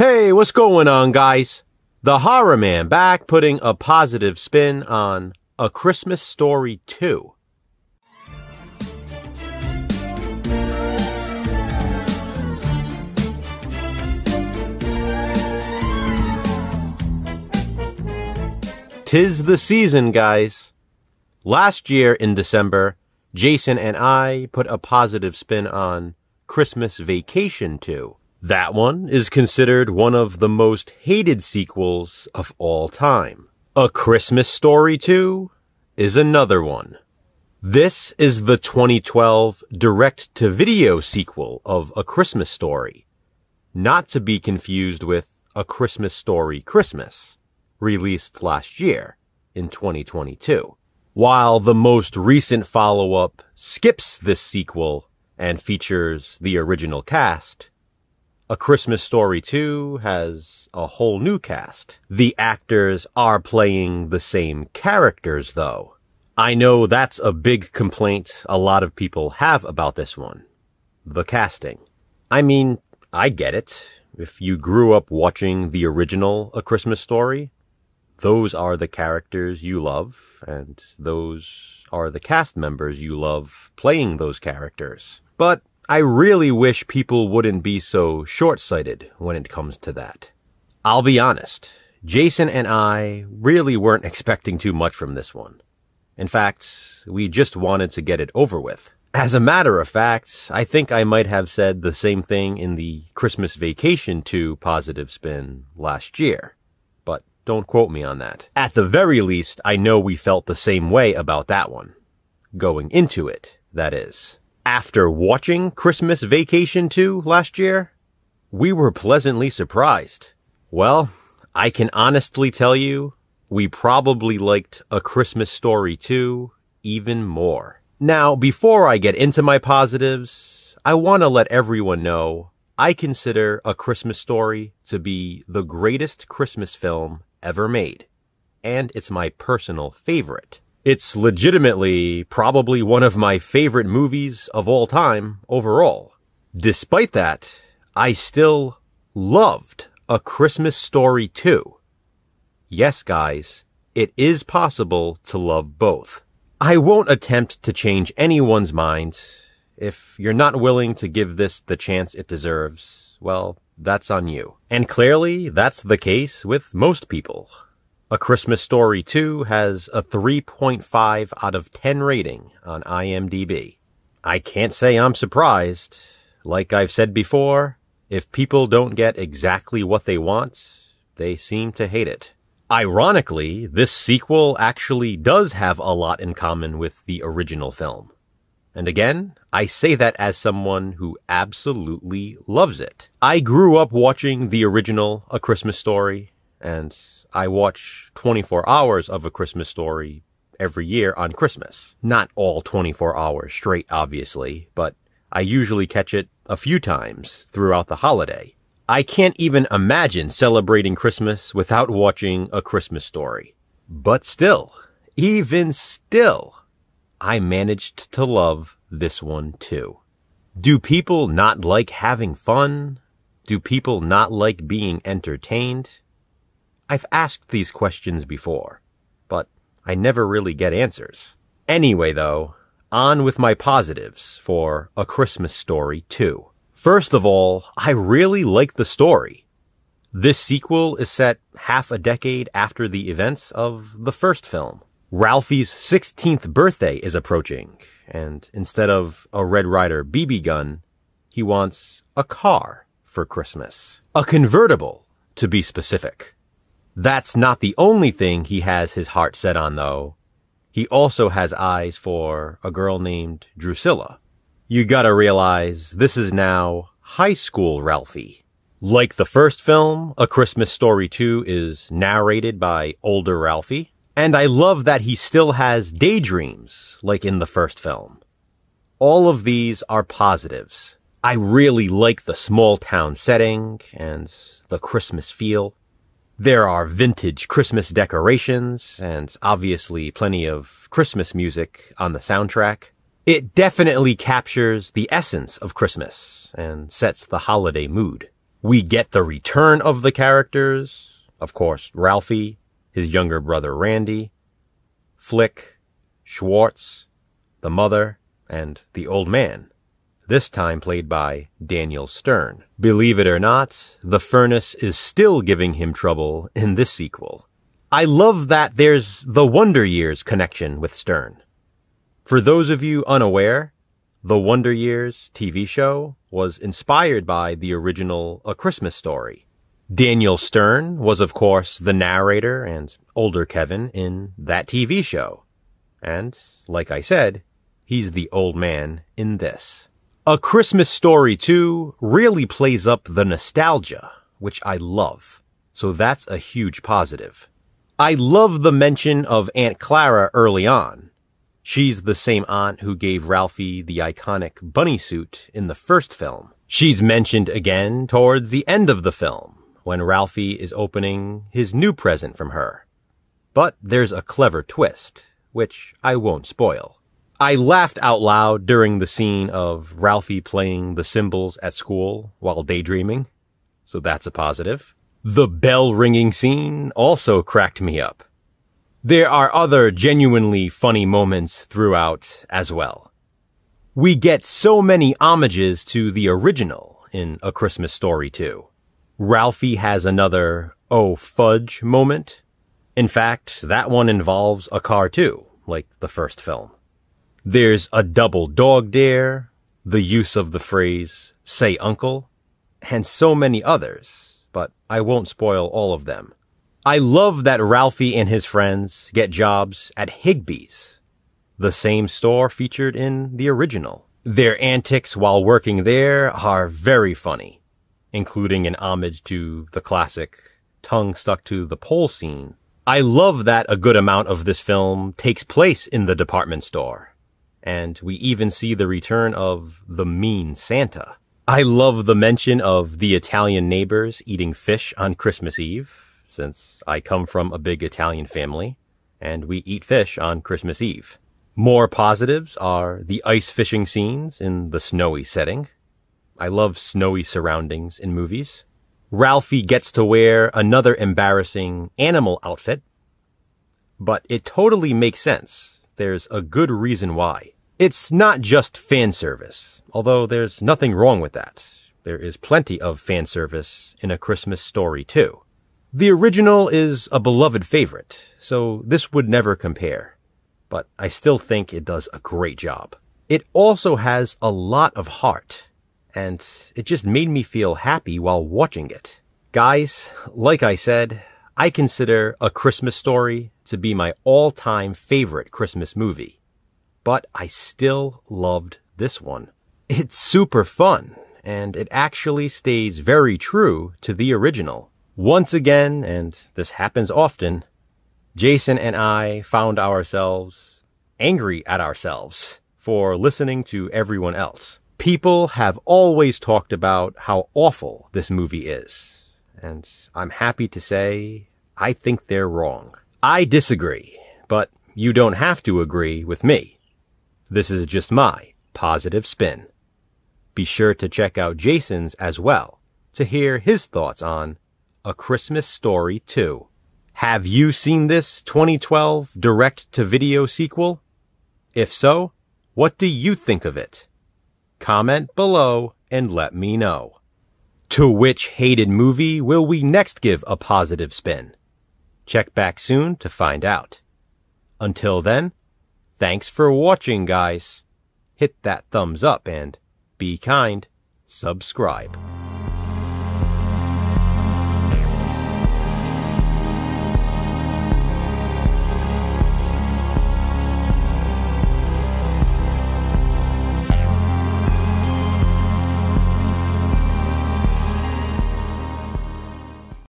Hey, what's going on, guys? The Horror Man back putting a positive spin on A Christmas Story 2. Tis the season, guys. Last year in December, Jason and I put a positive spin on Christmas Vacation 2. That one is considered one of the most hated sequels of all time. A Christmas Story 2 is another one. This is the 2012 direct-to-video sequel of A Christmas Story, not to be confused with A Christmas Story Christmas, released last year in 2022. While the most recent follow-up skips this sequel and features the original cast, A Christmas Story 2 has a whole new cast. The actors are playing the same characters, though. I know that's a big complaint a lot of people have about this one. The casting. I mean, I get it. If you grew up watching the original A Christmas Story, those are the characters you love, and those are the cast members you love playing those characters. But I really wish people wouldn't be so short-sighted when it comes to that. I'll be honest, Jason and I really weren't expecting too much from this one. In fact, we just wanted to get it over with. As a matter of fact, I think I might have said the same thing in the Christmas Vacation 2 positive spin last year. But don't quote me on that. At the very least, I know we felt the same way about that one. Going into it, that is. After watching Christmas Vacation 2 last year, we were pleasantly surprised. Well, I can honestly tell you, we probably liked A Christmas Story 2 even more. Now, before I get into my positives, I want to let everyone know I consider A Christmas Story to be the greatest Christmas film ever made, and it's my personal favorite. It's legitimately probably one of my favorite movies of all time overall. Despite that, I still loved A Christmas Story 2. Yes, guys, it is possible to love both. I won't attempt to change anyone's minds. If you're not willing to give this the chance it deserves, well, that's on you. And clearly, that's the case with most people. A Christmas Story 2 has a 3.5 out of 10 rating on IMDb. I can't say I'm surprised. Like I've said before, if people don't get exactly what they want, they seem to hate it. Ironically, this sequel actually does have a lot in common with the original film. And again, I say that as someone who absolutely loves it. I grew up watching the original A Christmas Story, and I watch 24 hours of A Christmas Story every year on Christmas. Not all 24 hours straight, obviously, but I usually catch it a few times throughout the holiday. I can't even imagine celebrating Christmas without watching A Christmas Story. But still, even still, I managed to love this one too. Do people not like having fun? Do people not like being entertained? I've asked these questions before, but I never really get answers. Anyway, though, on with my positives for A Christmas Story 2. First of all, I really like the story. This sequel is set half a decade after the events of the first film. Ralphie's 16th birthday is approaching, and instead of a Red Ryder BB gun, he wants a car for Christmas. A convertible, to be specific. That's not the only thing he has his heart set on, though. He also has eyes for a girl named Drusilla. You gotta realize, this is now high school Ralphie. Like the first film, A Christmas Story 2 is narrated by older Ralphie, and I love that he still has daydreams, like in the first film. All of these are positives. I really like the small town setting and the Christmas feel. There are vintage Christmas decorations and obviously plenty of Christmas music on the soundtrack. It definitely captures the essence of Christmas and sets the holiday mood. We get the return of the characters. Of course, Ralphie, his younger brother Randy, Flick, Schwartz, the mother, and the old man, this time played by Daniel Stern. Believe it or not, the furnace is still giving him trouble in this sequel. I love that there's the Wonder Years connection with Stern. For those of you unaware, the Wonder Years TV show was inspired by the original A Christmas Story. Daniel Stern was, of course, the narrator and older Kevin in that TV show. And, like I said, he's the old man in this. A Christmas Story 2 really plays up the nostalgia, which I love. So that's a huge positive. I love the mention of Aunt Clara early on. She's the same aunt who gave Ralphie the iconic bunny suit in the first film. She's mentioned again towards the end of the film, when Ralphie is opening his new present from her. But there's a clever twist, which I won't spoil. I laughed out loud during the scene of Ralphie playing the cymbals at school while daydreaming, so that's a positive. The bell-ringing scene also cracked me up. There are other genuinely funny moments throughout as well. We get so many homages to the original in A Christmas Story 2. Ralphie has another "oh fudge" moment. In fact, that one involves a car too, like the first film. There's a double dog dare, the use of the phrase "say uncle," and so many others, but I won't spoil all of them. I love that Ralphie and his friends get jobs at Higbee's, the same store featured in the original. Their antics while working there are very funny, including an homage to the classic tongue stuck to the pole scene. I love that a good amount of this film takes place in the department store, and we even see the return of the mean Santa. I love the mention of the Italian neighbors eating fish on Christmas Eve, since I come from a big Italian family, and we eat fish on Christmas Eve. More positives are the ice fishing scenes in the snowy setting. I love snowy surroundings in movies. Ralphie gets to wear another embarrassing animal outfit, but it totally makes sense. There's a good reason why. It's not just fan service, although there's nothing wrong with that. There is plenty of fan service in A Christmas Story 2. The original is a beloved favorite, so this would never compare, but I still think it does a great job. It also has a lot of heart, and it just made me feel happy while watching it. Guys, like I said, I consider A Christmas Story to be my all-time favorite Christmas movie. But I still loved this one. It's super fun, and it actually stays very true to the original. Once again, and this happens often, Jason and I found ourselves angry at ourselves for listening to everyone else. People have always talked about how awful this movie is, and I'm happy to say I think they're wrong. I disagree, but you don't have to agree with me. This is just my positive spin. Be sure to check out Jason's as well to hear his thoughts on A Christmas Story 2. Have you seen this 2012 direct-to-video sequel? If so, what do you think of it? Comment below and let me know. To which hated movie will we next give a positive spin? Check back soon to find out. Until then, thanks for watching, guys. Hit that thumbs up and, be kind, subscribe.